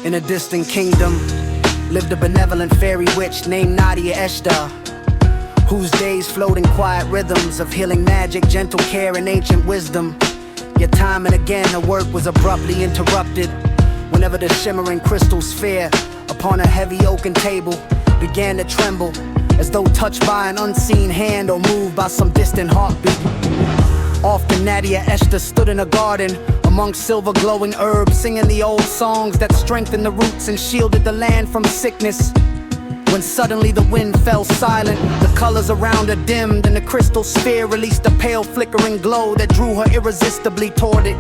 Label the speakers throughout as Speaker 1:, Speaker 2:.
Speaker 1: In a distant kingdom lived a benevolent fairy witch named Nadi-a-eschda, whose days flowed in quiet rhythms of healing magic, gentle care, and ancient wisdom. Yet time and again her work was abruptly interrupted whenever the shimmering crystal sphere upon a heavy oaken table began to tremble, as though touched by an unseen hand or moved by some distant heartbeat. Often Nadi-a-eschda stood in a garden amongst silver glowing herbs, singing the old songs that strengthened the roots and shielded the land from sickness. When suddenly the wind fell silent, the colors around her dimmed, and the crystal sphere released a pale flickering glow that drew her irresistibly toward it.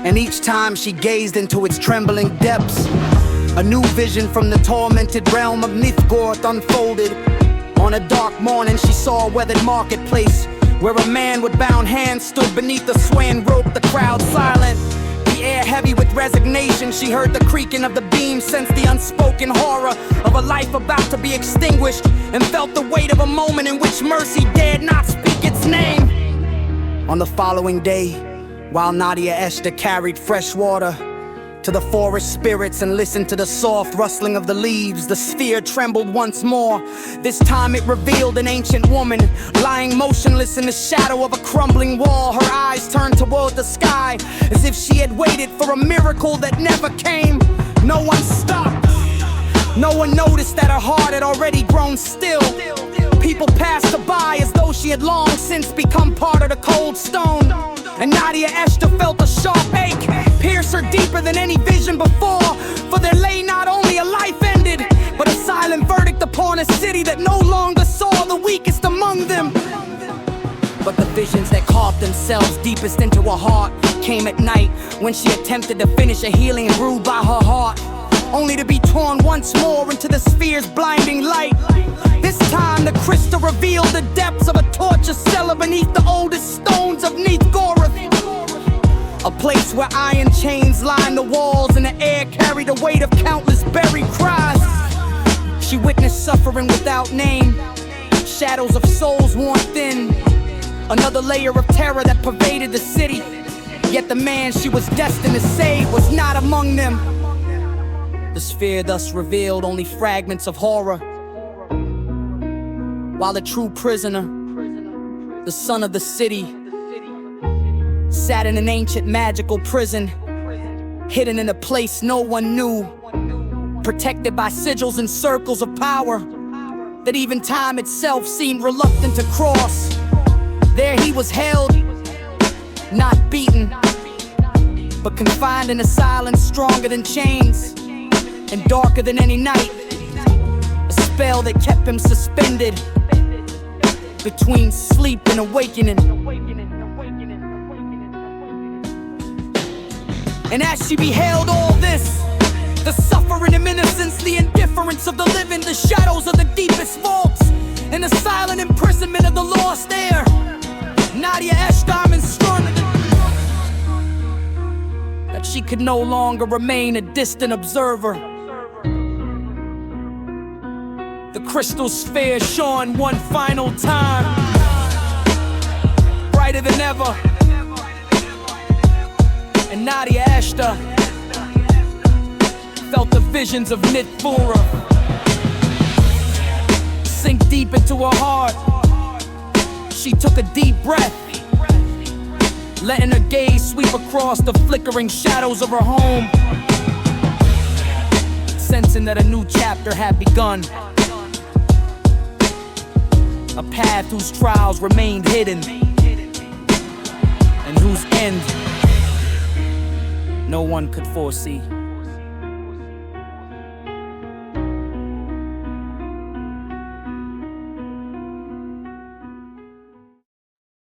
Speaker 1: And each time she gazed into its trembling depths, a new vision from the tormented realm of Nyth-Goroth unfolded. On a dark morning she saw a weathered marketplace, where a man with bound hands stood beneath a swaying rope, the crowd silent, the air heavy with resignation. She heard the creaking of the beam, sensed the unspoken horror of a life about to be extinguished, and felt the weight of a moment in which mercy dared not speak its name. On the following day, while Nadi-a-eschda carried fresh water to the forest spirits and listened to the soft rustling of the leaves, the sphere trembled once more. This time it revealed an ancient woman lying motionless in the shadow of a crumbling wall, her eyes turned toward the sky as if she had waited for a miracle that never came. No one stopped. No one noticed that her heart had already grown still. People passed her by as though she had long since become part of the cold stone. And Nadi-a-eschda felt a sharp ache pierce her deeper than any vision before, for there lay not only a life ended, but a silent verdict upon a city that no longer saw the weakest among them. But the visions that carved themselves deepest into her heart came at night, when she attempted to finish a healing brewed by her heart, only to be torn once more into the sphere's blinding light. This time the crystal revealed the depths of a torture cellar beneath the oldest stones of Nyth-Goroth, a place where iron chains lined the walls and the air carried the weight of countless buried cries. She witnessed suffering without name, shadows of souls worn thin, another layer of terror that pervaded the city. Yet the man she was destined to save was not among them. The sphere thus revealed only fragments of horror, while the true prisoner, the son of the city, sat in an ancient magical prison, hidden in a place no one knew, protected by sigils and circles of power that even time itself seemed reluctant to cross. There he was held, not beaten, but confined in a silence stronger than chains and darker than any night, a spell that kept him suspended between sleep and awakening. And as she beheld all this, the suffering and innocence, the indifference of the living, the shadows of the deepest vaults, and the silent imprisonment of the lost air, Nadi-a-eschda instructed that she could no longer remain a distant observer. The crystal sphere shone one final time, brighter than ever. And Nadi-a-eschda felt the visions of Nyth-Goroth sink deep into her heart. She took a deep breath, letting her gaze sweep across the flickering shadows of her home, sensing that a new chapter had begun, a path whose trials remained hidden, and whose end no one could foresee.